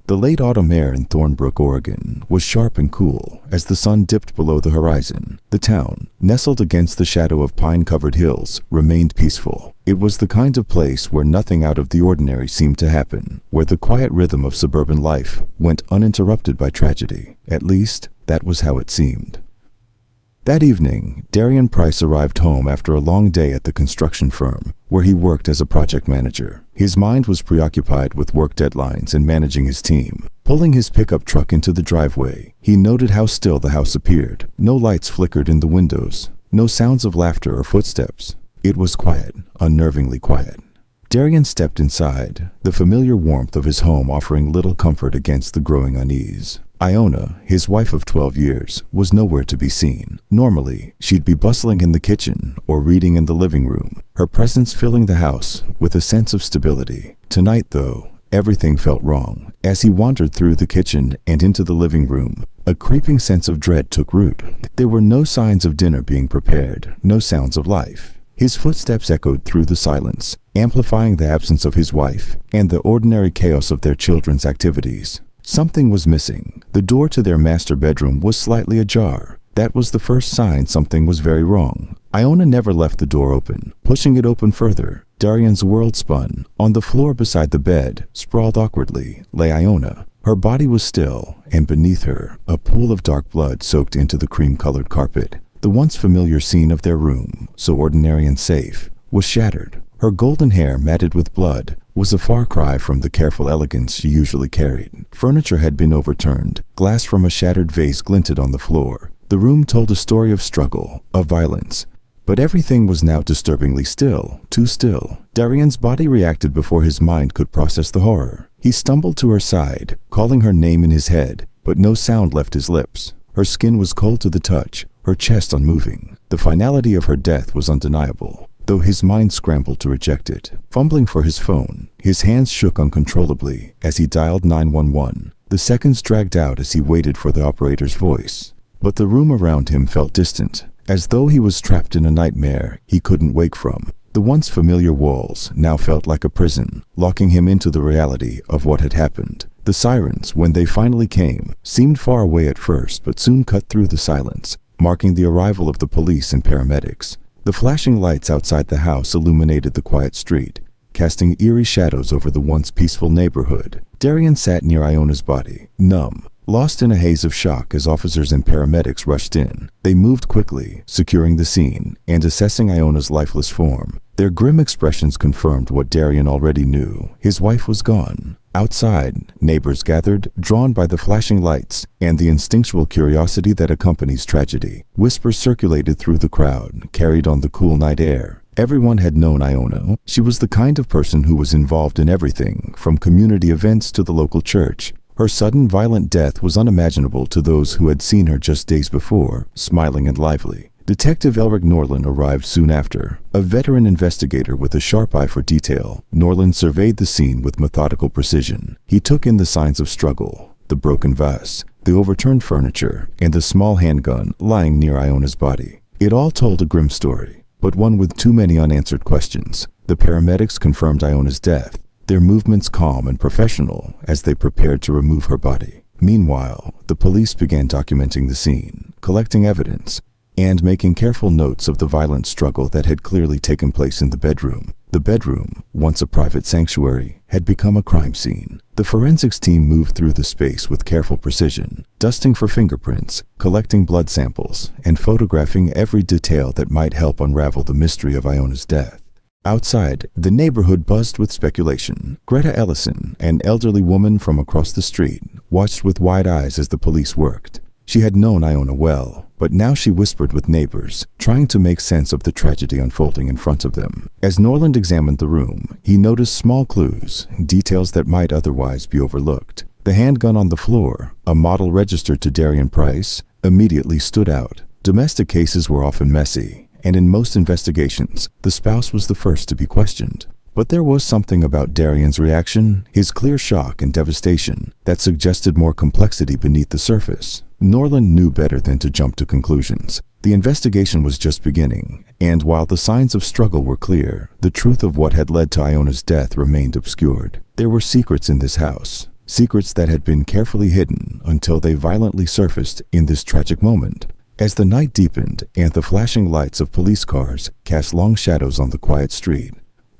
The late autumn air in Thornbrook, Oregon, was sharp and cool as the sun dipped below the horizon. The town, nestled against the shadow of pine-covered hills, remained peaceful. It was the kind of place where nothing out of the ordinary seemed to happen, where the quiet rhythm of suburban life went uninterrupted by tragedy. At least, that was how it seemed. That evening, Darian Price arrived home after a long day at the construction firm, where he worked as a project manager. His mind was preoccupied with work deadlines and managing his team. Pulling his pickup truck into the driveway, he noted how still the house appeared. No lights flickered in the windows, no sounds of laughter or footsteps. It was quiet, unnervingly quiet. Darian stepped inside, the familiar warmth of his home offering little comfort against the growing unease. Iona, his wife of 12 years, was nowhere to be seen. Normally, she'd be bustling in the kitchen or reading in the living room, her presence filling the house with a sense of stability. Tonight, though, everything felt wrong. As he wandered through the kitchen and into the living room, a creeping sense of dread took root. There were no signs of dinner being prepared, no sounds of life. His footsteps echoed through the silence, amplifying the absence of his wife and the ordinary chaos of their children's activities. Something was missing. The door to their master bedroom was slightly ajar. That was the first sign something was very wrong. Iona never left the door open. Pushing it open further, Darian's world spun. On the floor beside the bed, sprawled awkwardly, lay Iona. Her body was still, and beneath her, a pool of dark blood soaked into the cream-colored carpet. The once familiar scene of their room, so ordinary and safe, was shattered. Her golden hair, matted with blood, was a far cry from the careful elegance she usually carried. Furniture had been overturned. Glass from a shattered vase glinted on the floor. The room told a story of struggle, of violence. But everything was now disturbingly still, too still. Darian's body reacted before his mind could process the horror. He stumbled to her side, calling her name in his head, but no sound left his lips. Her skin was cold to the touch, her chest unmoving. The finality of her death was undeniable, though his mind scrambled to reject it. Fumbling for his phone, his hands shook uncontrollably as he dialed 911. The seconds dragged out as he waited for the operator's voice. But the room around him felt distant, as though he was trapped in a nightmare he couldn't wake from. The once familiar walls now felt like a prison, locking him into the reality of what had happened. The sirens, when they finally came, seemed far away at first but soon cut through the silence, marking the arrival of the police and paramedics. The flashing lights outside the house illuminated the quiet street, casting eerie shadows over the once peaceful neighborhood. Darian sat near Iona's body, numb, lost in a haze of shock as officers and paramedics rushed in. They moved quickly, securing the scene and assessing Iona's lifeless form. Their grim expressions confirmed what Darian already knew. His wife was gone. Outside, neighbors gathered, drawn by the flashing lights and the instinctual curiosity that accompanies tragedy. Whispers circulated through the crowd, carried on the cool night air. Everyone had known Iona. She was the kind of person who was involved in everything, from community events to the local church. Her sudden, violent death was unimaginable to those who had seen her just days before, smiling and lively. Detective Elric Norland arrived soon after, a veteran investigator with a sharp eye for detail. Norland surveyed the scene with methodical precision. He took in the signs of struggle, the broken vase, the overturned furniture, and the small handgun lying near Iona's body. It all told a grim story, but one with too many unanswered questions. The paramedics confirmed Iona's death, their movements calm and professional as they prepared to remove her body. Meanwhile, the police began documenting the scene, collecting evidence, and making careful notes of the violent struggle that had clearly taken place in the bedroom. The bedroom, once a private sanctuary, had become a crime scene. The forensics team moved through the space with careful precision, dusting for fingerprints, collecting blood samples, and photographing every detail that might help unravel the mystery of Iona's death. Outside, the neighborhood buzzed with speculation. Greta Ellison, an elderly woman from across the street, watched with wide eyes as the police worked. She had known Iona well, but now she whispered with neighbors, trying to make sense of the tragedy unfolding in front of them. As Norland examined the room, he noticed small clues, details that might otherwise be overlooked. The handgun on the floor, a model registered to Darian Price, immediately stood out. Domestic cases were often messy, and in most investigations, the spouse was the first to be questioned. But there was something about Darian's reaction, his clear shock and devastation, that suggested more complexity beneath the surface. Norland knew better than to jump to conclusions. The investigation was just beginning, and while the signs of struggle were clear, the truth of what had led to Iona's death remained obscured. There were secrets in this house, secrets that had been carefully hidden until they violently surfaced in this tragic moment. As the night deepened and the flashing lights of police cars cast long shadows on the quiet street,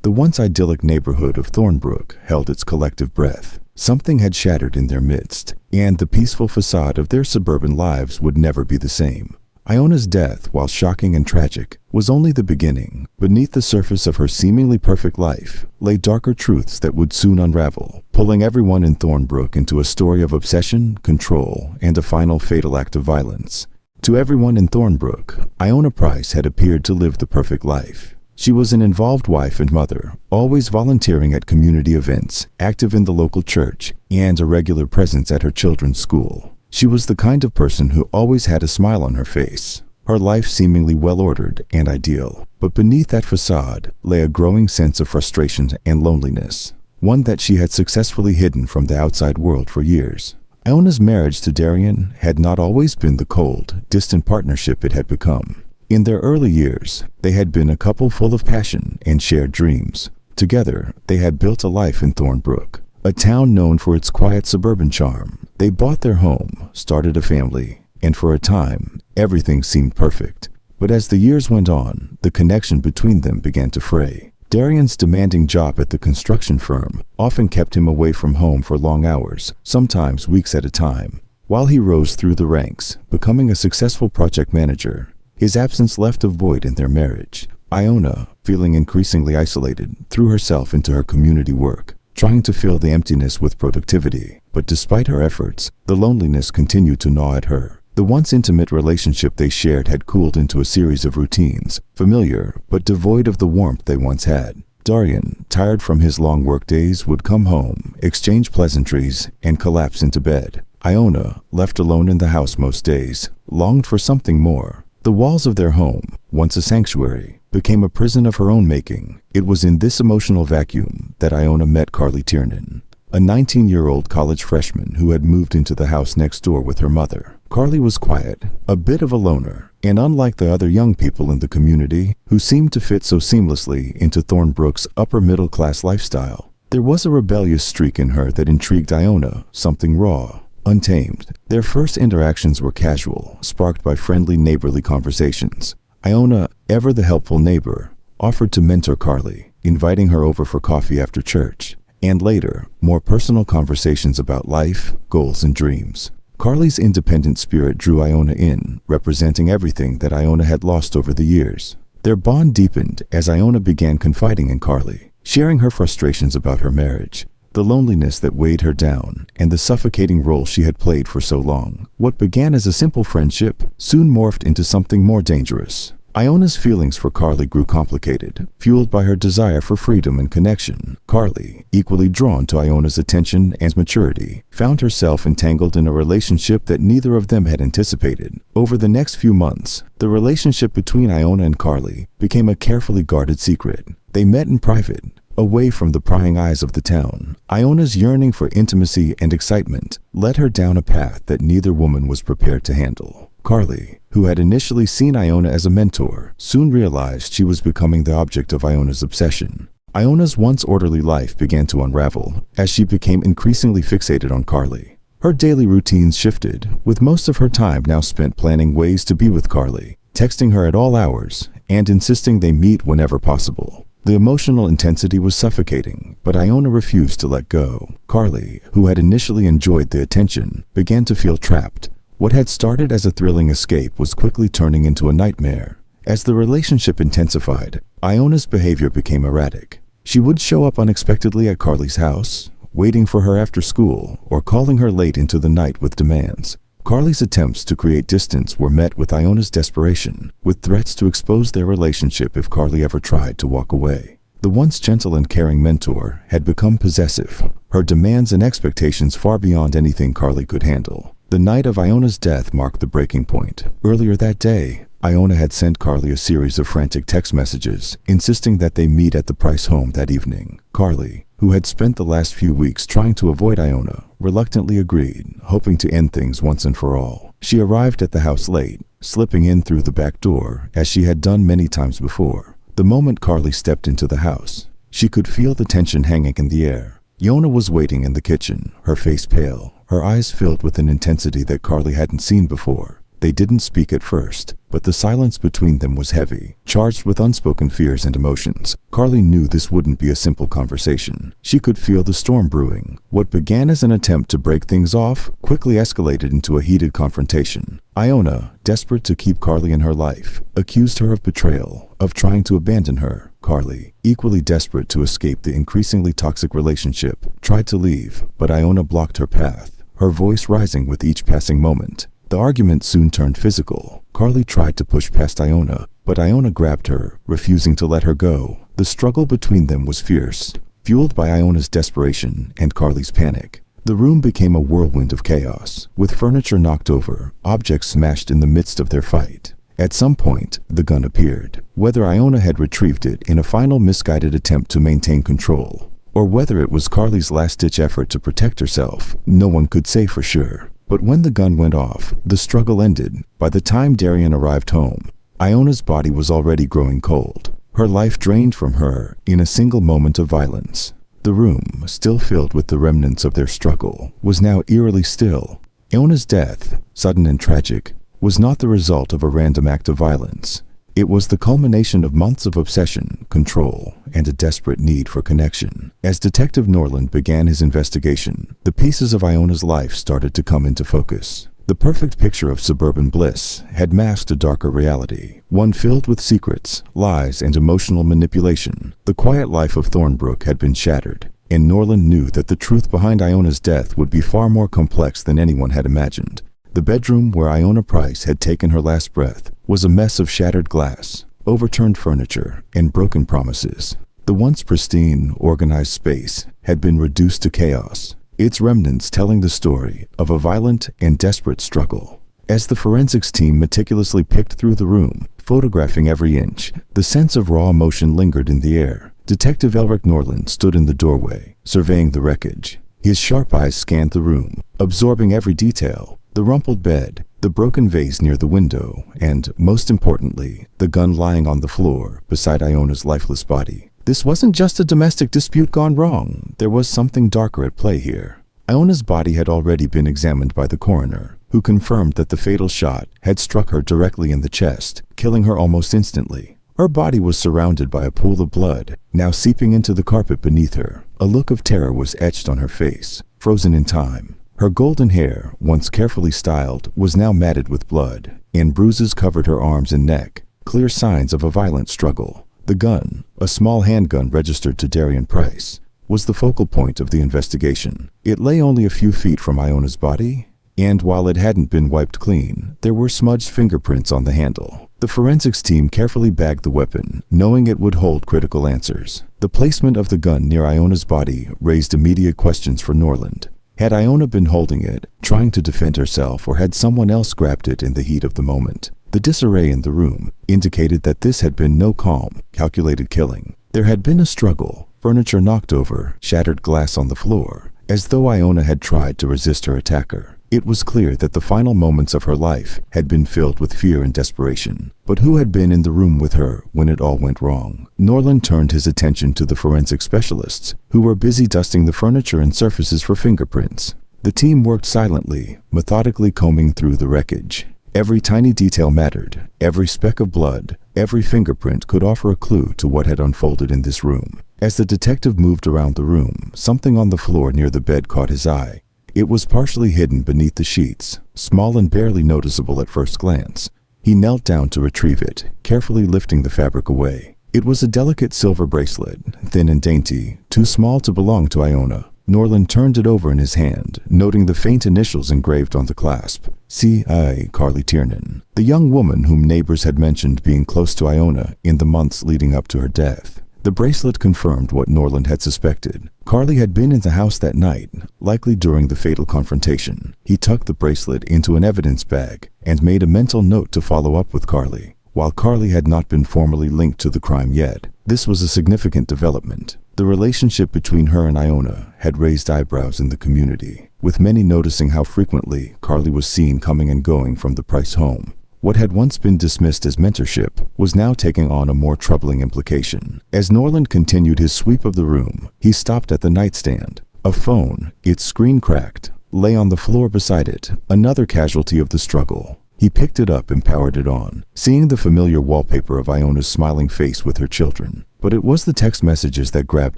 the once idyllic neighborhood of Thornbrook held its collective breath. Something had shattered in their midst, and the peaceful facade of their suburban lives would never be the same. Iona's death, while shocking and tragic, was only the beginning. Beneath the surface of her seemingly perfect life lay darker truths that would soon unravel, pulling everyone in Thornbrook into a story of obsession, control, and a final fatal act of violence. To everyone in Thornbrook, Iona Price had appeared to live the perfect life. She was an involved wife and mother, always volunteering at community events, active in the local church, and a regular presence at her children's school. She was the kind of person who always had a smile on her face, her life seemingly well-ordered and ideal. But beneath that facade lay a growing sense of frustration and loneliness, one that she had successfully hidden from the outside world for years. Iona's marriage to Darian had not always been the cold, distant partnership it had become. In their early years, they had been a couple full of passion and shared dreams. Together, they had built a life in Thornbrook, a town known for its quiet suburban charm. They bought their home, started a family, and for a time, everything seemed perfect. But as the years went on, the connection between them began to fray. Darian's demanding job at the construction firm often kept him away from home for long hours, sometimes weeks at a time. While he rose through the ranks, becoming a successful project manager, his absence left a void in their marriage. Iona, feeling increasingly isolated, threw herself into her community work, trying to fill the emptiness with productivity. But despite her efforts, the loneliness continued to gnaw at her. The once intimate relationship they shared had cooled into a series of routines, familiar but devoid of the warmth they once had. Darian, tired from his long work days, would come home, exchange pleasantries, and collapse into bed. Iona, left alone in the house most days, longed for something more. The walls of their home, once a sanctuary, became a prison of her own making. It was in this emotional vacuum that Iona met Carly Tiernan, a 19-year-old college freshman who had moved into the house next door with her mother. Carly was quiet, a bit of a loner, and unlike the other young people in the community who seemed to fit so seamlessly into Thornbrook's upper-middle-class lifestyle, there was a rebellious streak in her that intrigued Iona, something raw, untamed. Their first interactions were casual, sparked by friendly neighborly conversations. Iona, ever the helpful neighbor, offered to mentor Carly, inviting her over for coffee after church, and later, more personal conversations about life, goals, and dreams. Carly's independent spirit drew Iona in, representing everything that Iona had lost over the years. Their bond deepened as Iona began confiding in Carly, sharing her frustrations about her marriage, the loneliness that weighed her down, and the suffocating role she had played for so long. What began as a simple friendship soon morphed into something more dangerous. Iona's feelings for Carly grew complicated, fueled by her desire for freedom and connection. Carly, equally drawn to Iona's attention and maturity, found herself entangled in a relationship that neither of them had anticipated. Over the next few months, the relationship between Iona and Carly became a carefully guarded secret. They met in private, away from the prying eyes of the town. Iona's yearning for intimacy and excitement led her down a path that neither woman was prepared to handle. Carly, who had initially seen Iona as a mentor, soon realized she was becoming the object of Iona's obsession. Iona's once orderly life began to unravel as she became increasingly fixated on Carly. Her daily routines shifted, with most of her time now spent planning ways to be with Carly, texting her at all hours, and insisting they meet whenever possible. The emotional intensity was suffocating, but Iona refused to let go. Carly, who had initially enjoyed the attention, began to feel trapped. What had started as a thrilling escape was quickly turning into a nightmare. As the relationship intensified, Iona's behavior became erratic. She would show up unexpectedly at Carly's house, waiting for her after school, or calling her late into the night with demands. Carly's attempts to create distance were met with Iona's desperation, with threats to expose their relationship if Carly ever tried to walk away. The once gentle and caring mentor had become possessive, her demands and expectations far beyond anything Carly could handle. The night of Iona's death marked the breaking point. Earlier that day, Iona had sent Carly a series of frantic text messages, insisting that they meet at the Price home that evening. Carly, who had spent the last few weeks trying to avoid Iona, reluctantly agreed, hoping to end things once and for all. She arrived at the house late, slipping in through the back door, as she had done many times before. The moment Carly stepped into the house, she could feel the tension hanging in the air. Yona was waiting in the kitchen, her face pale, her eyes filled with an intensity that Carly hadn't seen before. They didn't speak at first, but the silence between them was heavy, charged with unspoken fears and emotions. Carly knew this wouldn't be a simple conversation. She could feel the storm brewing. What began as an attempt to break things off quickly escalated into a heated confrontation. Iona, desperate to keep Carly in her life, accused her of betrayal, of trying to abandon her. Carly, equally desperate to escape the increasingly toxic relationship, tried to leave, but Iona blocked her path, her voice rising with each passing moment. The argument soon turned physical. Carly tried to push past Iona, but Iona grabbed her, refusing to let her go. The struggle between them was fierce, fueled by Iona's desperation and Carly's panic. The room became a whirlwind of chaos, with furniture knocked over, objects smashed in the midst of their fight. At some point, the gun appeared. Whether Iona had retrieved it in a final misguided attempt to maintain control, or whether it was Carly's last-ditch effort to protect herself, no one could say for sure. But when the gun went off, the struggle ended. By the time Darian arrived home, Iona's body was already growing cold, her life drained from her in a single moment of violence. The room, still filled with the remnants of their struggle, was now eerily still. Iona's death, sudden and tragic, was not the result of a random act of violence. It was the culmination of months of obsession, control, and a desperate need for connection. As Detective Norland began his investigation, the pieces of Iona's life started to come into focus. The perfect picture of suburban bliss had masked a darker reality, one filled with secrets, lies, and emotional manipulation. The quiet life of Thornbrook had been shattered, and Norland knew that the truth behind Iona's death would be far more complex than anyone had imagined. The bedroom where Iona Price had taken her last breath was a mess of shattered glass, overturned furniture, and broken promises. The once pristine, organized space had been reduced to chaos, its remnants telling the story of a violent and desperate struggle. As the forensics team meticulously picked through the room, photographing every inch, the sense of raw emotion lingered in the air. Detective Elric Norland stood in the doorway, surveying the wreckage. His sharp eyes scanned the room, absorbing every detail. The rumpled bed, the broken vase near the window, and, most importantly, the gun lying on the floor beside Iona's lifeless body. This wasn't just a domestic dispute gone wrong. There was something darker at play here. Iona's body had already been examined by the coroner, who confirmed that the fatal shot had struck her directly in the chest, killing her almost instantly. Her body was surrounded by a pool of blood, now seeping into the carpet beneath her. A look of terror was etched on her face, frozen in time. Her golden hair, once carefully styled, was now matted with blood, and bruises covered her arms and neck, clear signs of a violent struggle. The gun, a small handgun registered to Darian Price, was the focal point of the investigation. It lay only a few feet from Iona's body, and while it hadn't been wiped clean, there were smudged fingerprints on the handle. The forensics team carefully bagged the weapon, knowing it would hold critical answers. The placement of the gun near Iona's body raised immediate questions for Norland. Had Iona been holding it, trying to defend herself, or had someone else grabbed it in the heat of the moment? The disarray in the room indicated that this had been no calm, calculated killing. There had been a struggle, furniture knocked over, shattered glass on the floor, as though Iona had tried to resist her attacker. It was clear that the final moments of her life had been filled with fear and desperation. But who had been in the room with her when it all went wrong? Norland turned his attention to the forensic specialists, who were busy dusting the furniture and surfaces for fingerprints. The team worked silently, methodically combing through the wreckage. Every tiny detail mattered. Every speck of blood, every fingerprint could offer a clue to what had unfolded in this room. As the detective moved around the room, something on the floor near the bed caught his eye. It was partially hidden beneath the sheets, small and barely noticeable at first glance. He knelt down to retrieve it, carefully lifting the fabric away. It was a delicate silver bracelet, thin and dainty, too small to belong to Iona. Norland turned it over in his hand, noting the faint initials engraved on the clasp. C.I. Carly Tiernan, the young woman whom neighbors had mentioned being close to Iona in the months leading up to her death. The bracelet confirmed what Norland had suspected. Carly had been in the house that night, likely during the fatal confrontation. He tucked the bracelet into an evidence bag and made a mental note to follow up with Carly. While Carly had not been formally linked to the crime yet, this was a significant development. The relationship between her and Iona had raised eyebrows in the community, with many noticing how frequently Carly was seen coming and going from the Price home. What had once been dismissed as mentorship was now taking on a more troubling implication. As Norland continued his sweep of the room, he stopped at the nightstand, A phone, its screen cracked, lay on the floor beside it, another casualty of the struggle. He picked it up and powered it on, seeing the familiar wallpaper of Iona's smiling face with her children. But it was the text messages that grabbed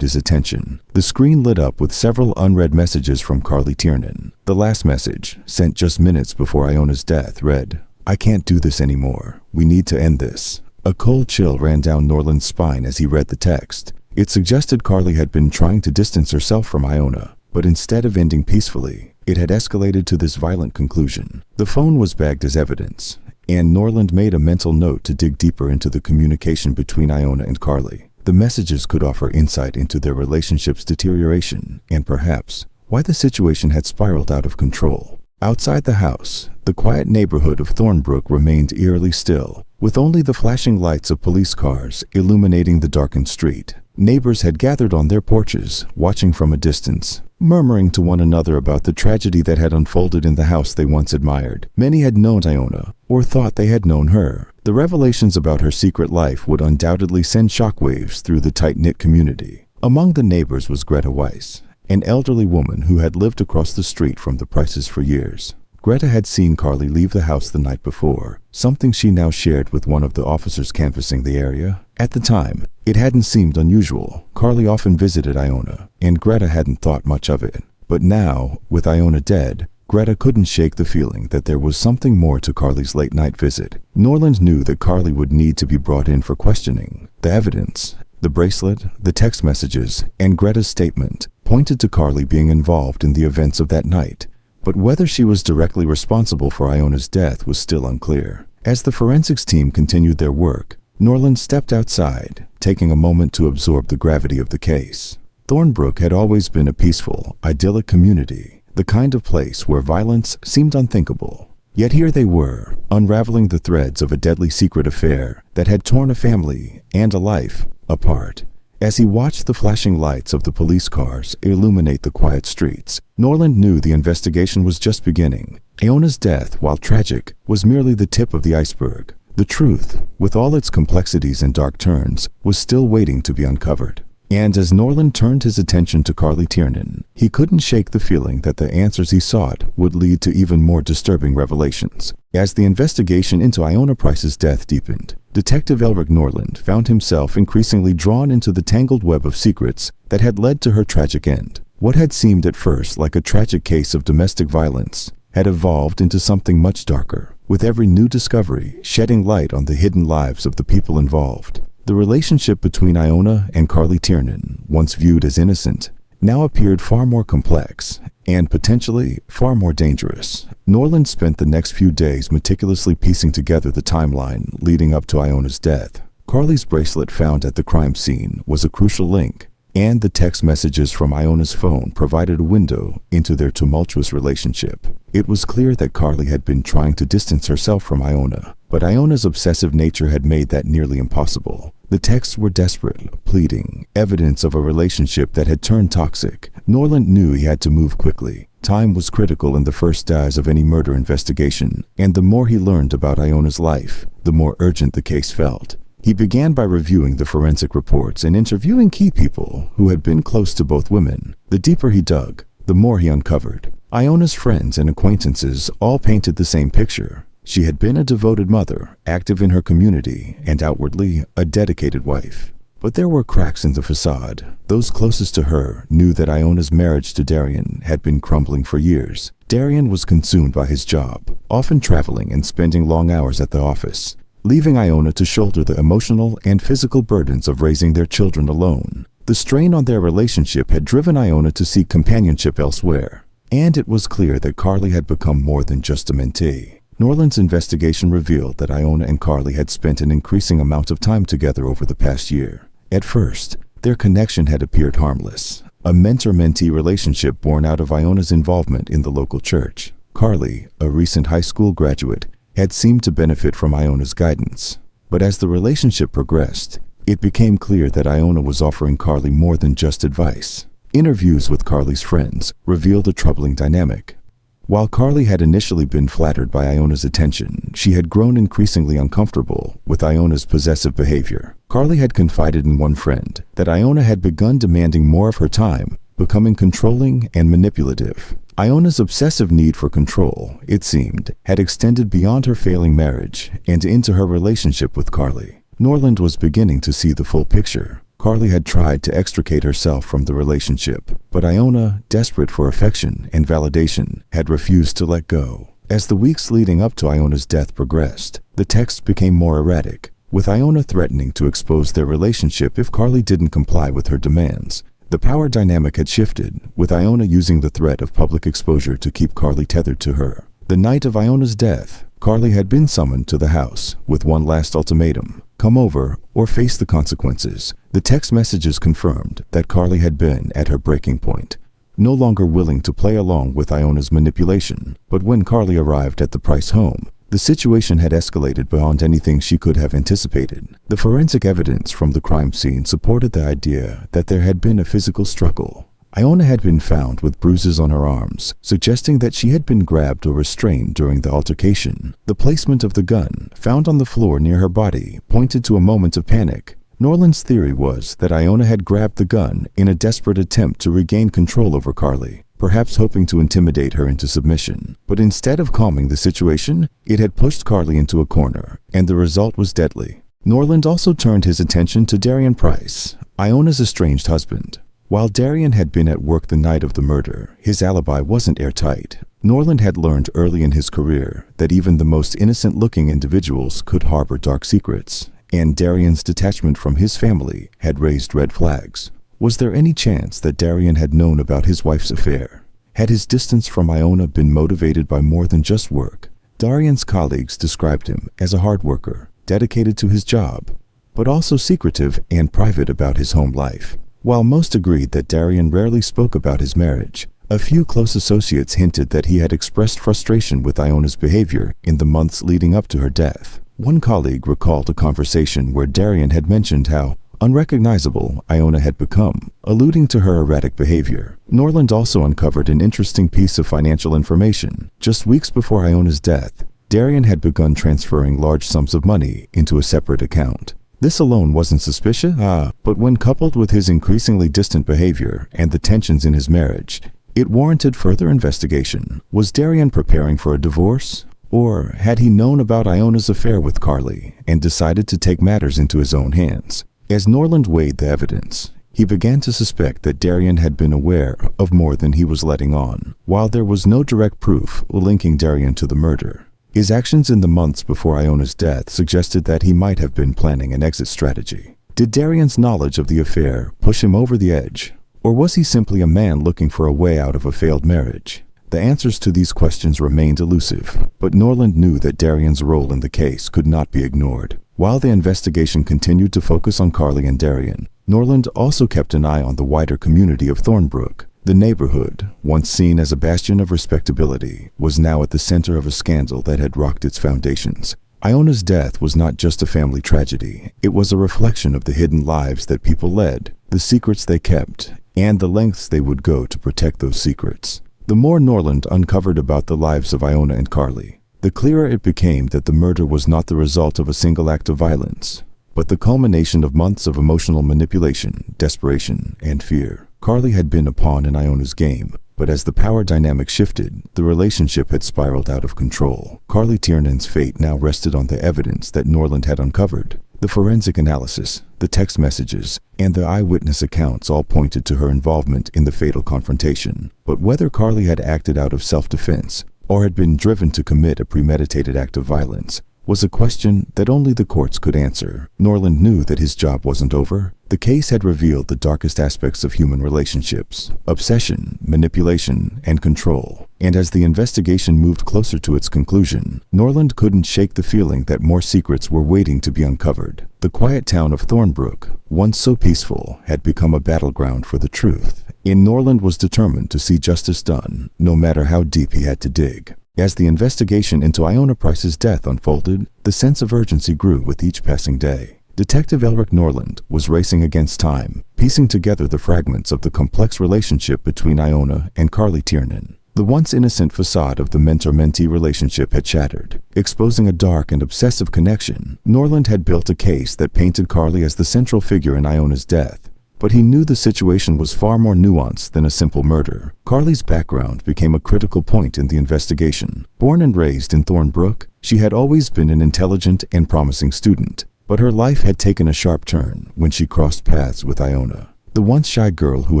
his attention. The screen lit up with several unread messages from Carly Tiernan. The last message, sent just minutes before Iona's death, read, "I can't do this anymore. We need to end this." A cold chill ran down Norland's spine as he read the text. It suggested Carly had been trying to distance herself from Iona, but instead of ending peacefully, it had escalated to this violent conclusion. The phone was bagged as evidence, and Norland made a mental note to dig deeper into the communication between Iona and Carly. The messages could offer insight into their relationship's deterioration and perhaps why the situation had spiraled out of control. Outside the house, the quiet neighborhood of Thornbrook remained eerily still, with only the flashing lights of police cars illuminating the darkened street. Neighbors had gathered on their porches, watching from a distance, murmuring to one another about the tragedy that had unfolded in the house they once admired. Many had known Iona, or thought they had known her. The revelations about her secret life would undoubtedly send shockwaves through the tight-knit community. Among the neighbors was Greta Weiss, an elderly woman who had lived across the street from the Prices for years. Greta had seen Carly leave the house the night before, something she now shared with one of the officers canvassing the area. At the time, it hadn't seemed unusual. Carly often visited Iona, and Greta hadn't thought much of it. But now, with Iona dead, Greta couldn't shake the feeling that there was something more to Carly's late-night visit. Norland knew that Carly would need to be brought in for questioning. The evidence, the bracelet, the text messages, and Greta's statement pointed to Carly being involved in the events of that night. But whether she was directly responsible for Iona's death was still unclear. As the forensics team continued their work, Norland stepped outside, taking a moment to absorb the gravity of the case. Thornbrook had always been a peaceful, idyllic community, the kind of place where violence seemed unthinkable. Yet here they were, unraveling the threads of a deadly secret affair that had torn a family and a life apart. As he watched the flashing lights of the police cars illuminate the quiet streets, Norland knew the investigation was just beginning. Iona's death, while tragic, was merely the tip of the iceberg. The truth, with all its complexities and dark turns, was still waiting to be uncovered. And as Norland turned his attention to Carly Tiernan, he couldn't shake the feeling that the answers he sought would lead to even more disturbing revelations. As the investigation into Iona Price's death deepened, Detective Elric Norland found himself increasingly drawn into the tangled web of secrets that had led to her tragic end. What had seemed at first like a tragic case of domestic violence had evolved into something much darker, with every new discovery shedding light on the hidden lives of the people involved. The relationship between Iona and Carly Tiernan, once viewed as innocent, now appeared far more complex and potentially far more dangerous. Norland spent the next few days meticulously piecing together the timeline leading up to Iona's death. Carly's bracelet found at the crime scene was a crucial link, and the text messages from Iona's phone provided a window into their tumultuous relationship. It was clear that Carly had been trying to distance herself from Iona, but Iona's obsessive nature had made that nearly impossible. The texts were desperate, pleading, evidence of a relationship that had turned toxic. Norland knew he had to move quickly. Time was critical in the first days of any murder investigation, and the more he learned about Iona's life, the more urgent the case felt. He began by reviewing the forensic reports and interviewing key people who had been close to both women. The deeper he dug, the more he uncovered. Iona's friends and acquaintances all painted the same picture. She had been a devoted mother, active in her community, and outwardly a dedicated wife. But there were cracks in the facade. Those closest to her knew that Iona's marriage to Darian had been crumbling for years. Darian was consumed by his job, often traveling and spending long hours at the office, leaving Iona to shoulder the emotional and physical burdens of raising their children alone. The strain on their relationship had driven Iona to seek companionship elsewhere, and it was clear that Carly had become more than just a mentee. Norland's investigation revealed that Iona and Carly had spent an increasing amount of time together over the past year. At first, their connection had appeared harmless, a mentor-mentee relationship born out of Iona's involvement in the local church. Carly, a recent high school graduate, had seemed to benefit from Iona's guidance. But as the relationship progressed, it became clear that Iona was offering Carly more than just advice. Interviews with Carly's friends revealed a troubling dynamic. While Carly had initially been flattered by Iona's attention, she had grown increasingly uncomfortable with Iona's possessive behavior. Carly had confided in one friend that Iona had begun demanding more of her time becoming controlling and manipulative. Iona's obsessive need for control, it seemed, had extended beyond her failing marriage and into her relationship with Carly. Norland was beginning to see the full picture. Carly had tried to extricate herself from the relationship, but Iona, desperate for affection and validation, had refused to let go. As the weeks leading up to Iona's death progressed, the texts became more erratic, with Iona threatening to expose their relationship if Carly didn't comply with her demands. The power dynamic had shifted, with Iona using the threat of public exposure to keep Carly tethered to her. The night of Iona's death, Carly had been summoned to the house with one last ultimatum: come over or face the consequences. The text messages confirmed that Carly had been at her breaking point, no longer willing to play along with Iona's manipulation. But when Carly arrived at the Price home, the situation had escalated beyond anything she could have anticipated. The forensic evidence from the crime scene supported the idea that there had been a physical struggle. Iona had been found with bruises on her arms, suggesting that she had been grabbed or restrained during the altercation. The placement of the gun, found on the floor near her body, pointed to a moment of panic. Norland's theory was that Iona had grabbed the gun in a desperate attempt to regain control over Carly, perhaps hoping to intimidate her into submission. But instead of calming the situation, it had pushed Carly into a corner, and the result was deadly. Norland also turned his attention to Darian Price, Iona's estranged husband. While Darian had been at work the night of the murder, his alibi wasn't airtight. Norland had learned early in his career that even the most innocent-looking individuals could harbor dark secrets, and Darian's detachment from his family had raised red flags. Was there any chance that Darian had known about his wife's affair? Had his distance from Iona been motivated by more than just work? Darian's colleagues described him as a hard worker, dedicated to his job, but also secretive and private about his home life. While most agreed that Darian rarely spoke about his marriage, a few close associates hinted that he had expressed frustration with Iona's behavior in the months leading up to her death. One colleague recalled a conversation where Darian had mentioned how unrecognizable Iona had become, alluding to her erratic behavior. Norland also uncovered an interesting piece of financial information. Just weeks before Iona's death, Darian had begun transferring large sums of money into a separate account. This alone wasn't suspicious, but when coupled with his increasingly distant behavior and the tensions in his marriage, it warranted further investigation. Was Darian preparing for a divorce? Or had he known about Iona's affair with Carly and decided to take matters into his own hands? As Norland weighed the evidence, he began to suspect that Darian had been aware of more than he was letting on. While there was no direct proof linking Darian to the murder, his actions in the months before Iona's death suggested that he might have been planning an exit strategy. Did Darian's knowledge of the affair push him over the edge? Or was he simply a man looking for a way out of a failed marriage? The answers to these questions remained elusive, but Norland knew that Darian's role in the case could not be ignored. While the investigation continued to focus on Carly and Darian, Norland also kept an eye on the wider community of Thornbrook. The neighborhood, once seen as a bastion of respectability, was now at the center of a scandal that had rocked its foundations. Iona's death was not just a family tragedy. It was a reflection of the hidden lives that people led, the secrets they kept, and the lengths they would go to protect those secrets. The more Norland uncovered about the lives of Iona and Carly, the clearer it became that the murder was not the result of a single act of violence, but the culmination of months of emotional manipulation, desperation, and fear. Carly had been a pawn in Iona's game, but as the power dynamic shifted, the relationship had spiraled out of control. Carly Tiernan's fate now rested on the evidence that Norland had uncovered. The forensic analysis, the text messages, and the eyewitness accounts all pointed to her involvement in the fatal confrontation. But whether Carly had acted out of self-defense or had been driven to commit a premeditated act of violence was a question that only the courts could answer. Norland knew that his job wasn't over. The case had revealed the darkest aspects of human relationships: obsession, manipulation, and control. And as the investigation moved closer to its conclusion, Norland couldn't shake the feeling that more secrets were waiting to be uncovered. The quiet town of Thornbrook, once so peaceful, had become a battleground for the truth, and Norland was determined to see justice done, no matter how deep he had to dig. As the investigation into Iona Price's death unfolded, the sense of urgency grew with each passing day. Detective Elric Norland was racing against time, piecing together the fragments of the complex relationship between Iona and Carly Tiernan. The once innocent facade of the mentor-mentee relationship had shattered, exposing a dark and obsessive connection. Norland had built a case that painted Carly as the central figure in Iona's death, But he knew the situation was far more nuanced than a simple murder. Carly's background became a critical point in the investigation. Born and raised in Thornbrook, she had always been an intelligent and promising student. But her life had taken a sharp turn when she crossed paths with Iona. The once shy girl who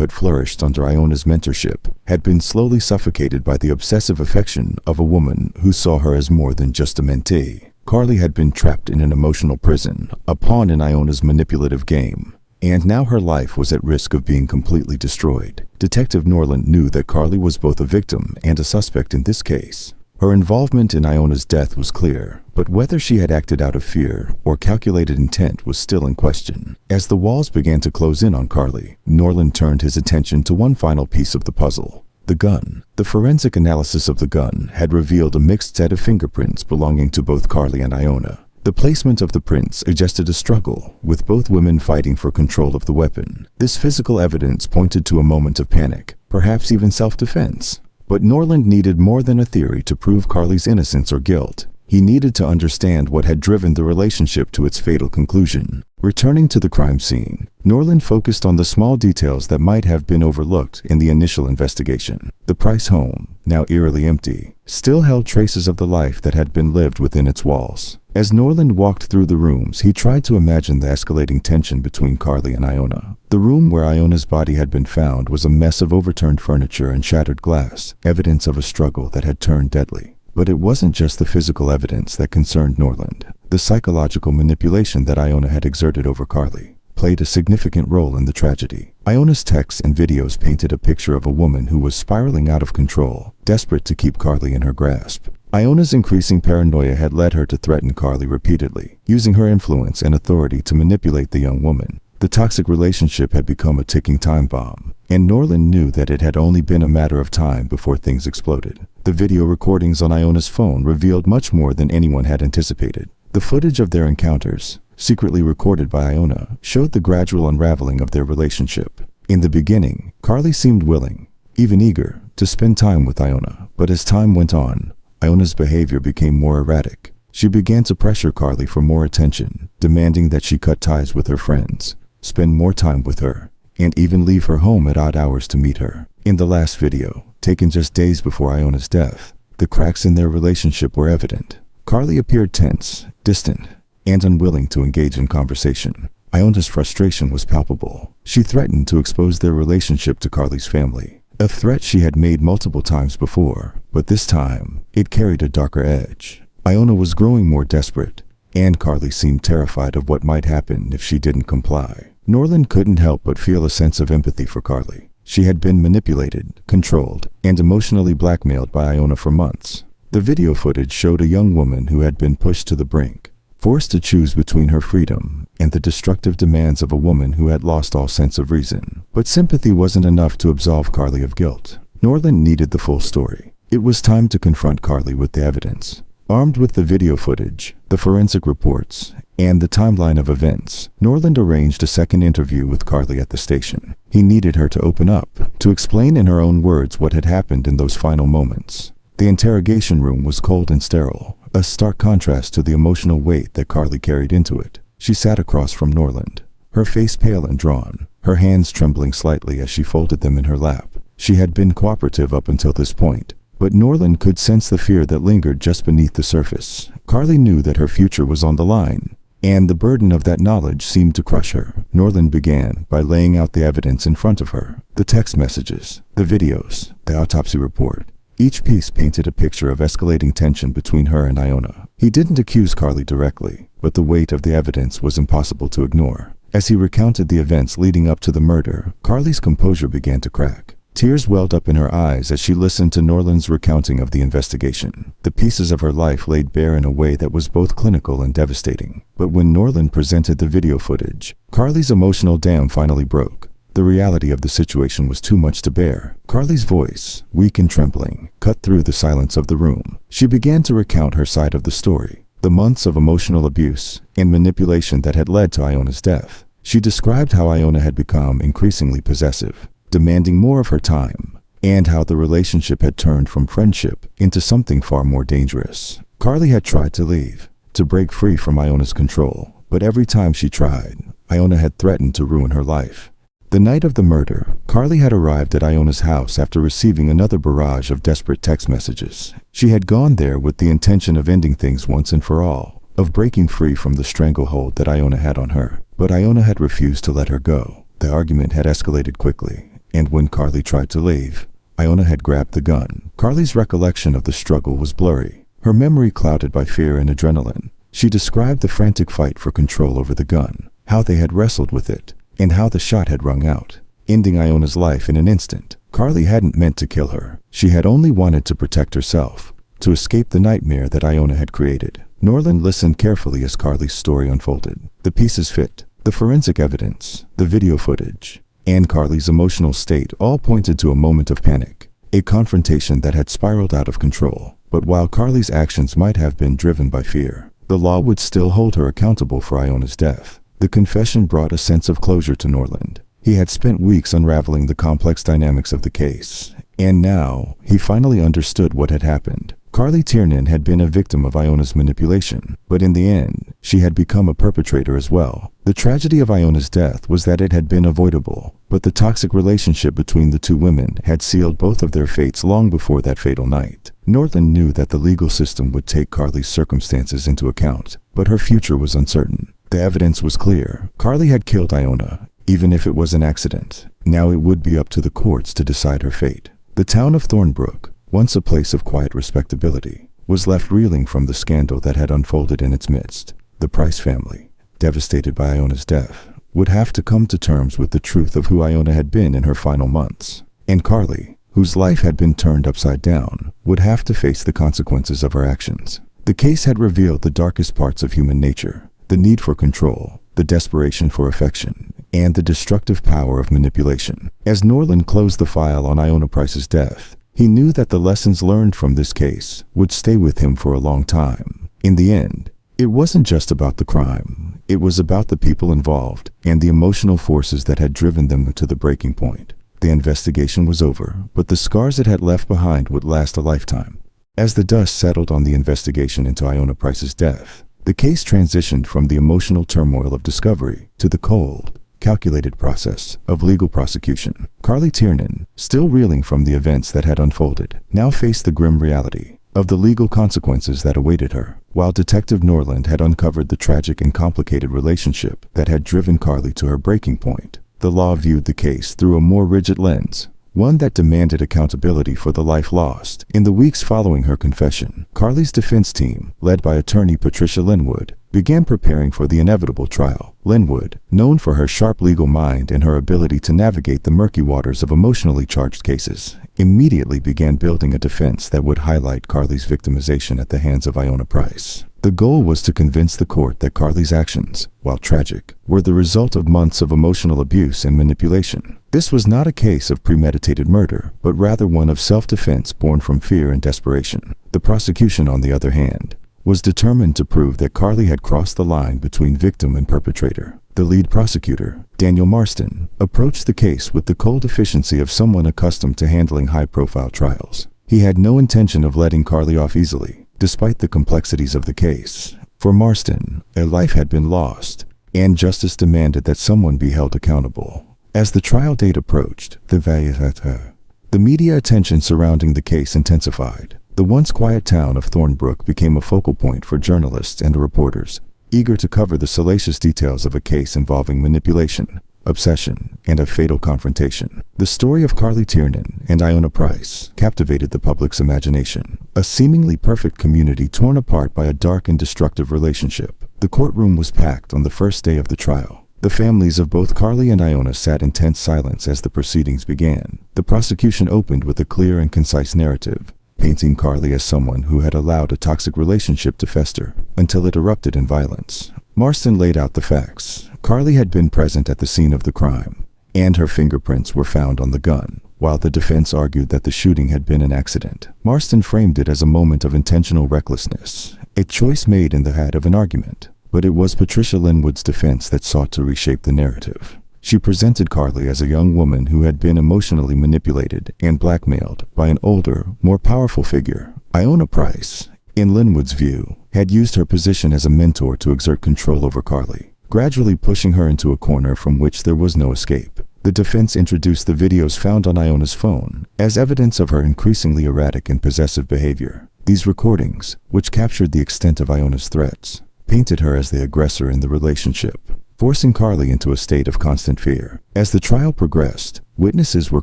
had flourished under Iona's mentorship had been slowly suffocated by the obsessive affection of a woman who saw her as more than just a mentee. Carly had been trapped in an emotional prison, a pawn in Iona's manipulative game. And now her life was at risk of being completely destroyed. Detective Norland knew that Carly was both a victim and a suspect in this case. Her involvement in Iona's death was clear, but whether she had acted out of fear or calculated intent was still in question. As the walls began to close in on Carly, Norland turned his attention to one final piece of the puzzle: the gun. The forensic analysis of the gun had revealed a mixed set of fingerprints belonging to both Carly and Iona. The placement of the prints suggested a struggle, with both women fighting for control of the weapon. This physical evidence pointed to a moment of panic, perhaps even self-defense. But Norland needed more than a theory to prove Carly's innocence or guilt. He needed to understand what had driven the relationship to its fatal conclusion. Returning to the crime scene, Norland focused on the small details that might have been overlooked in the initial investigation. The Price home, now eerily empty, still held traces of the life that had been lived within its walls. As Norland walked through the rooms, he tried to imagine the escalating tension between Carly and Iona. The room where Iona's body had been found was a mess of overturned furniture and shattered glass, evidence of a struggle that had turned deadly. But it wasn't just the physical evidence that concerned Norland. The psychological manipulation that Iona had exerted over Carly played a significant role in the tragedy. Iona's texts and videos painted a picture of a woman who was spiraling out of control, desperate to keep Carly in her grasp. Iona's increasing paranoia had led her to threaten Carly repeatedly, using her influence and authority to manipulate the young woman. The toxic relationship had become a ticking time bomb, and Norland knew that it had only been a matter of time before things exploded. The video recordings on Iona's phone revealed much more than anyone had anticipated. The footage of their encounters, secretly recorded by Iona, showed the gradual unraveling of their relationship. In the beginning, Carly seemed willing, even eager, to spend time with Iona, but as time went on, Iona's behavior became more erratic. She began to pressure Carly for more attention, demanding that she cut ties with her friends, spend more time with her, and even leave her home at odd hours to meet her. In the last video, taken just days before Iona's death, the cracks in their relationship were evident. Carly appeared tense, distant, and unwilling to engage in conversation. Iona's frustration was palpable. She threatened to expose their relationship to Carly's family, a threat she had made multiple times before, but this time, it carried a darker edge. Iona was growing more desperate, and Carly seemed terrified of what might happen if she didn't comply. Norland couldn't help but feel a sense of empathy for Carly. She had been manipulated, controlled, and emotionally blackmailed by Iona for months. The video footage showed a young woman who had been pushed to the brink, forced to choose between her freedom and the destructive demands of a woman who had lost all sense of reason. But sympathy wasn't enough to absolve Carly of guilt. Norland needed the full story. It was time to confront Carly with the evidence. Armed with the video footage, the forensic reports, and the timeline of events, Norland arranged a second interview with Carly at the station. He needed her to open up, to explain in her own words what had happened in those final moments. The interrogation room was cold and sterile, a stark contrast to the emotional weight that Carly carried into it. She sat across from Norland, her face pale and drawn, her hands trembling slightly as she folded them in her lap. She had been cooperative up until this point, but Norland could sense the fear that lingered just beneath the surface. Carly knew that her future was on the line, and the burden of that knowledge seemed to crush her. Norland began by laying out the evidence in front of her: the text messages, the videos, the autopsy report. Each piece painted a picture of escalating tension between her and Iona. He didn't accuse Carly directly, but the weight of the evidence was impossible to ignore. As he recounted the events leading up to the murder, Carly's composure began to crack. Tears welled up in her eyes as she listened to Norland's recounting of the investigation. The pieces of her life laid bare in a way that was both clinical and devastating. But when Norland presented the video footage, Carly's emotional dam finally broke. The reality of the situation was too much to bear. Carly's voice, weak and trembling, cut through the silence of the room. She began to recount her side of the story, the months of emotional abuse and manipulation that had led to Iona's death. She described how Iona had become increasingly possessive, demanding more of her time, and how the relationship had turned from friendship into something far more dangerous. Carly had tried to leave, to break free from Iona's control, but every time she tried, Iona had threatened to ruin her life. The night of the murder, Carly had arrived at Iona's house after receiving another barrage of desperate text messages. She had gone there with the intention of ending things once and for all, of breaking free from the stranglehold that Iona had on her. But Iona had refused to let her go. The argument had escalated quickly, and when Carly tried to leave, Iona had grabbed the gun. Carly's recollection of the struggle was blurry, her memory clouded by fear and adrenaline. She described the frantic fight for control over the gun, how they had wrestled with it, and how the shot had rung out, ending Iona's life in an instant. Carly hadn't meant to kill her. She had only wanted to protect herself, to escape the nightmare that Iona had created. Norland listened carefully as Carly's story unfolded. The pieces fit. The forensic evidence, the video footage, and Carly's emotional state all pointed to a moment of panic, a confrontation that had spiraled out of control. But while Carly's actions might have been driven by fear, the law would still hold her accountable for Iona's death. The confession brought a sense of closure to Norland. He had spent weeks unraveling the complex dynamics of the case, and now he finally understood what had happened. Carly Tiernan had been a victim of Iona's manipulation, but in the end, she had become a perpetrator as well. The tragedy of Iona's death was that it had been avoidable, but the toxic relationship between the two women had sealed both of their fates long before that fatal night. Norland knew that the legal system would take Carly's circumstances into account, but her future was uncertain. The evidence was clear. Carly had killed Iona, even if it was an accident. Now it would be up to the courts to decide her fate. The town of Thornbrook, once a place of quiet respectability, was left reeling from the scandal that had unfolded in its midst. The Price family, devastated by Iona's death, would have to come to terms with the truth of who Iona had been in her final months. And Carly, whose life had been turned upside down, would have to face the consequences of her actions. The case had revealed the darkest parts of human nature, the need for control, the desperation for affection, and the destructive power of manipulation. As Norland closed the file on Iona Price's death, he knew that the lessons learned from this case would stay with him for a long time. In the end, it wasn't just about the crime. It was about the people involved and the emotional forces that had driven them to the breaking point. The investigation was over, but the scars it had left behind would last a lifetime. As the dust settled on the investigation into Iona Price's death, the case transitioned from the emotional turmoil of discovery to the cold, calculated process of legal prosecution. Carly Tiernan, still reeling from the events that had unfolded, now faced the grim reality of the legal consequences that awaited her. While Detective Norland had uncovered the tragic and complicated relationship that had driven Carly to her breaking point, the law viewed the case through a more rigid lens, one that demanded accountability for the life lost. In the weeks following her confession, Carly's defense team, led by attorney Patricia Linwood, began preparing for the inevitable trial. Linwood, known for her sharp legal mind and her ability to navigate the murky waters of emotionally charged cases, immediately began building a defense that would highlight Carly's victimization at the hands of Iona Price. The goal was to convince the court that Carly's actions, while tragic, were the result of months of emotional abuse and manipulation. This was not a case of premeditated murder, but rather one of self-defense born from fear and desperation. The prosecution, on the other hand, was determined to prove that Carly had crossed the line between victim and perpetrator. The lead prosecutor, Daniel Marston, approached the case with the cold efficiency of someone accustomed to handling high-profile trials. He had no intention of letting Carly off easily, despite the complexities of the case. For Marston, a life had been lost, and justice demanded that someone be held accountable. As the trial date approached, the media attention surrounding the case intensified. The once quiet town of Thornbrook became a focal point for journalists and reporters, eager to cover the salacious details of a case involving manipulation, obsession, and a fatal confrontation. The story of Carly Tiernan and Iona Price captivated the public's imagination, a seemingly perfect community torn apart by a dark and destructive relationship. The courtroom was packed on the first day of the trial. The families of both Carly and Iona sat in tense silence as the proceedings began. The prosecution opened with a clear and concise narrative, painting Carly as someone who had allowed a toxic relationship to fester until it erupted in violence. Marston laid out the facts. Carly had been present at the scene of the crime, and her fingerprints were found on the gun, while the defense argued that the shooting had been an accident. Marston framed it as a moment of intentional recklessness, a choice made in the heat of an argument. But it was Patricia Linwood's defense that sought to reshape the narrative. She presented Carly as a young woman who had been emotionally manipulated and blackmailed by an older, more powerful figure. Iona Price, in Linwood's view, had used her position as a mentor to exert control over Carly, gradually pushing her into a corner from which there was no escape. The defense introduced the videos found on Iona's phone as evidence of her increasingly erratic and possessive behavior. These recordings, which captured the extent of Iona's threats, painted her as the aggressor in the relationship, forcing Carly into a state of constant fear. As the trial progressed, witnesses were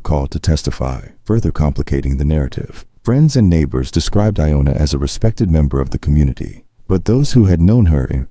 called to testify, further complicating the narrative. Friends and neighbors described Iona as a respected member of the community, but those who had known her in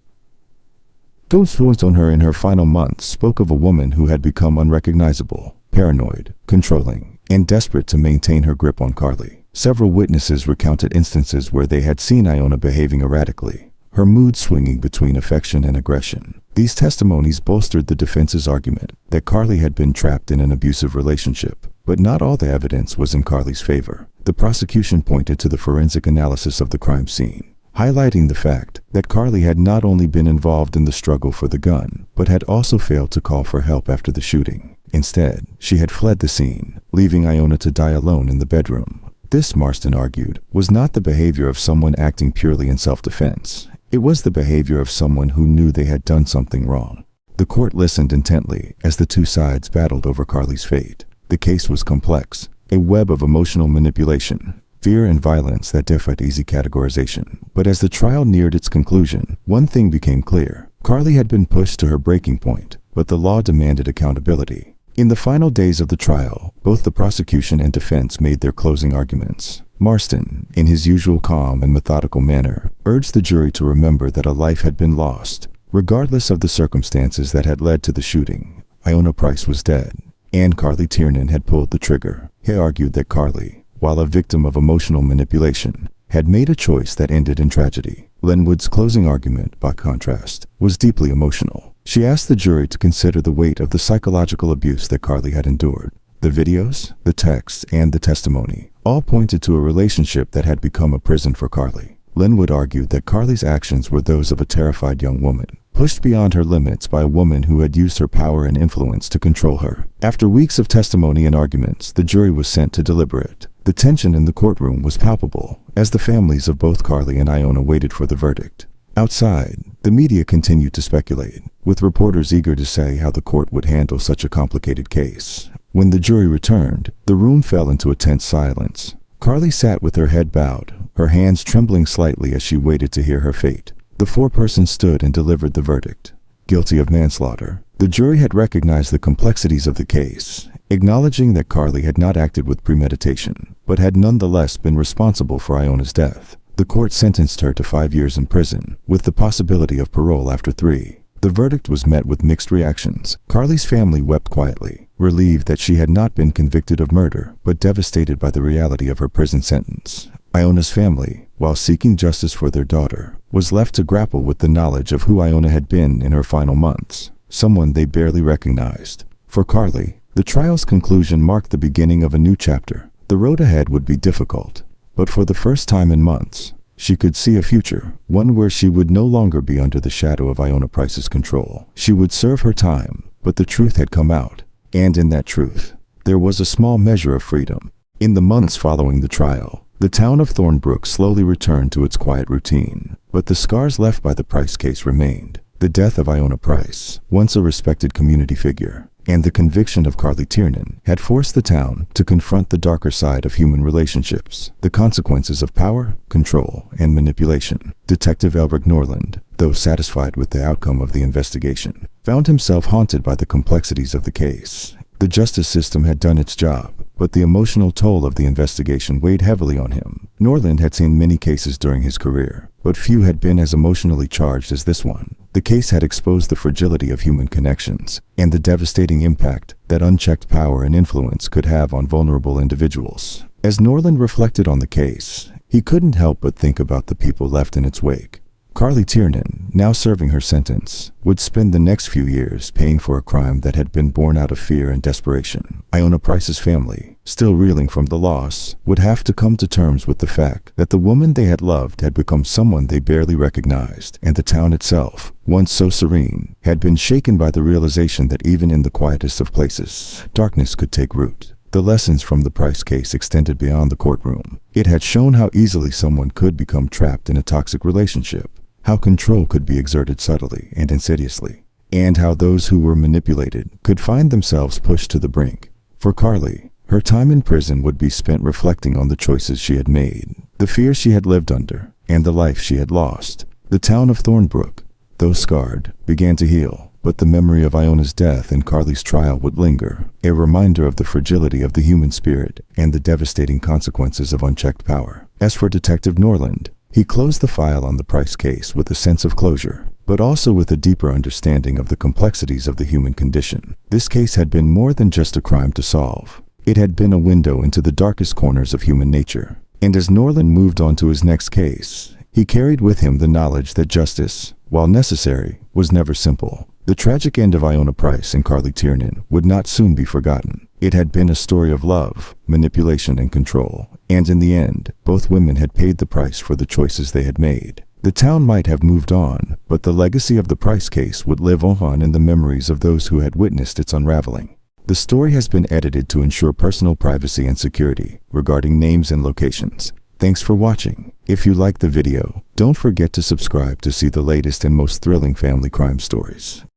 her final months spoke of a woman who had become unrecognizable, paranoid, controlling, and desperate to maintain her grip on Carly. Several witnesses recounted instances where they had seen Iona behaving erratically, her mood swinging between affection and aggression. These testimonies bolstered the defense's argument that Carly had been trapped in an abusive relationship, but not all the evidence was in Carly's favor. The prosecution pointed to the forensic analysis of the crime scene, highlighting the fact that Carly had not only been involved in the struggle for the gun, but had also failed to call for help after the shooting. Instead, she had fled the scene, leaving Iona to die alone in the bedroom. This, Marston argued, was not the behavior of someone acting purely in self-defense. It was the behavior of someone who knew they had done something wrong. The court listened intently as the two sides battled over Carly's fate. The case was complex, a web of emotional manipulation, fear and violence that defied easy categorization. But as the trial neared its conclusion, one thing became clear. Carly had been pushed to her breaking point, but the law demanded accountability. In the final days of the trial, both the prosecution and defense made their closing arguments. Marston, in his usual calm and methodical manner, urged the jury to remember that a life had been lost. Regardless of the circumstances that had led to the shooting, Iona Price was dead, and Carly Tiernan had pulled the trigger. He argued that Carly, while a victim of emotional manipulation, had made a choice that ended in tragedy. Lenwood's closing argument, by contrast, was deeply emotional. She asked the jury to consider the weight of the psychological abuse that Carly had endured. The videos, the texts, and the testimony all pointed to a relationship that had become a prison for Carly. Lenwood argued that Carly's actions were those of a terrified young woman, pushed beyond her limits by a woman who had used her power and influence to control her. After weeks of testimony and arguments, the jury was sent to deliberate. The tension in the courtroom was palpable as the families of both Carly and Iona waited for the verdict. Outside, the media continued to speculate, with reporters eager to say how the court would handle such a complicated case. When the jury returned, the room fell into a tense silence. Carly sat with her head bowed, her hands trembling slightly as she waited to hear her fate. The foreperson stood and delivered the verdict. Guilty of manslaughter. The jury had recognized the complexities of the case, acknowledging that Carly had not acted with premeditation, but had nonetheless been responsible for Iona's death. The court sentenced her to 5 years in prison, with the possibility of parole after 3. The verdict was met with mixed reactions. Carly's family wept quietly, relieved that she had not been convicted of murder, but devastated by the reality of her prison sentence. Iona's family, while seeking justice for their daughter, was left to grapple with the knowledge of who Iona had been in her final months, someone they barely recognized. For Carly, the trial's conclusion marked the beginning of a new chapter. The road ahead would be difficult, but for the first time in months, she could see a future, one where she would no longer be under the shadow of Iona Price's control. She would serve her time, but the truth had come out, and in that truth, there was a small measure of freedom. In the months following the trial, the town of Thornbrook slowly returned to its quiet routine, but the scars left by the Price case remained. The death of Iona Price, once a respected community figure, and the conviction of Carly Tiernan had forced the town to confront the darker side of human relationships, the consequences of power, control, and manipulation. Detective Elric Norland, though satisfied with the outcome of the investigation, found himself haunted by the complexities of the case. The justice system had done its job, but the emotional toll of the investigation weighed heavily on him. Norland had seen many cases during his career, but few had been as emotionally charged as this one. The case had exposed the fragility of human connections and the devastating impact that unchecked power and influence could have on vulnerable individuals. As Norland reflected on the case, he couldn't help but think about the people left in its wake. Carly Tiernan, now serving her sentence, would spend the next few years paying for a crime that had been born out of fear and desperation. Iona Price's family, still reeling from the loss, would have to come to terms with the fact that the woman they had loved had become someone they barely recognized, and the town itself, once so serene, had been shaken by the realization that even in the quietest of places, darkness could take root. The lessons from the Price case extended beyond the courtroom. It had shown how easily someone could become trapped in a toxic relationship, how control could be exerted subtly and insidiously, and how those who were manipulated could find themselves pushed to the brink. For Carly, her time in prison would be spent reflecting on the choices she had made, the fear she had lived under, and the life she had lost. The town of Thornbrook, though scarred, began to heal, but the memory of Iona's death and Carly's trial would linger, a reminder of the fragility of the human spirit and the devastating consequences of unchecked power. As for Detective Norland, he closed the file on the Price case with a sense of closure, but also with a deeper understanding of the complexities of the human condition. This case had been more than just a crime to solve. It had been a window into the darkest corners of human nature. And as Norland moved on to his next case, he carried with him the knowledge that justice, while necessary, was never simple. The tragic end of Iona Price and Carly Tiernan would not soon be forgotten. It had been a story of love, manipulation, and control, and in the end, both women had paid the price for the choices they had made. The town might have moved on, but the legacy of the Price case would live on in the memories of those who had witnessed its unraveling. The story has been edited to ensure personal privacy and security regarding names and locations. Thanks for watching. If you liked the video, don't forget to subscribe to see the latest and most thrilling family crime stories.